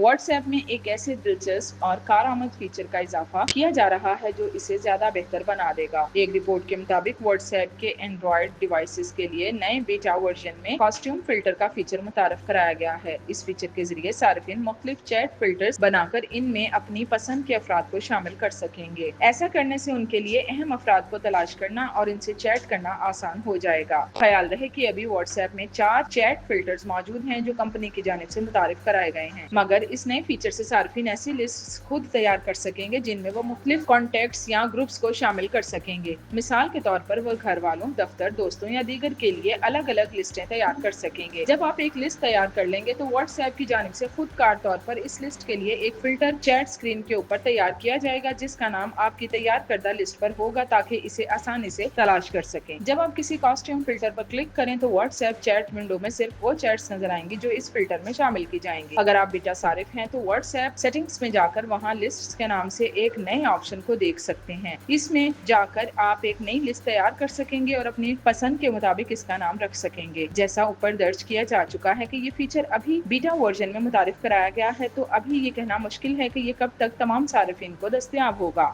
What's app میں ایک ایسے دلچسپ اور کارآمد فیچر کا اضافہ کیا جا رہا ہے جو اسے زیادہ بہتر بنا دے گا۔ ایک رپورٹ کے مطابق واٹس ایپ کے اینڈرائیڈ ڈیوائسز کے لیے نئے بیٹا ورژن میں کاسٹیوم فلٹر کا فیچر متعارف کرایا گیا ہے۔ اس فیچر کے ذریعے صارفین مختلف چیٹ فلٹرز بنا کر ان میں اپنی پسند کے افراد کو شامل کر سکیں گے۔ ایسا کرنے سے ان کے لیے اہم افراد کو تلاش کرنا اور ان سے چیٹ کرنا آسان ہو جائے گا۔ خیال رہے کہ ابھی واٹس ایپ میں 4 چیٹ فلٹرز موجود ہیں جو کمپنی کی جانب سے متعارف کرائے گئے ہیں، مگر اس نئے فیچر سے صارفین ایسی لسٹ خود تیار کر سکیں گے جن میں وہ مختلف کانٹیکٹس یا گروپس کو شامل کر سکیں گے۔ مثال کے طور پر وہ گھر والوں، دفتر، دوستوں یا دیگر کے لیے الگ الگ لسٹیں تیار کر سکیں گے۔ جب آپ ایک لسٹ تیار کر لیں گے تو واٹس ایپ کی جانب سے خود کار طور پر اس لسٹ کے لیے ایک فلٹر چیٹ اسکرین کے اوپر تیار کیا جائے گا جس کا نام آپ کی تیار کردہ لسٹ پر ہوگا تاکہ اسے آسانی سے تلاش کر سکیں۔ جب آپ کسی کاسٹیوم فلٹر پر کلک کریں تو واٹس ایپ چیٹ ونڈو میں صرف وہ چیٹس نظر آئیں گی جو اس فلٹر میں شامل کی جائیں گی۔ اگر آپ بیٹا صارف ہیں تو واٹس ایپ سیٹنگز میں جا کر وہاں لسٹس کے نام سے ایک نئے آپشن کو دیکھ سکتے ہیں۔ اس میں جا کر آپ ایک نئی لسٹ تیار کر سکیں گے اور اپنی پسند کے مطابق اس کا نام رکھ سکیں گے۔ جیسا اوپر درج کیا جا چکا ہے کہ یہ فیچر ابھی بیٹا ورژن میں متعارف کرایا گیا ہے، تو ابھی یہ کہنا مشکل ہے کہ یہ کب تک تمام صارفین کو دستیاب ہوگا۔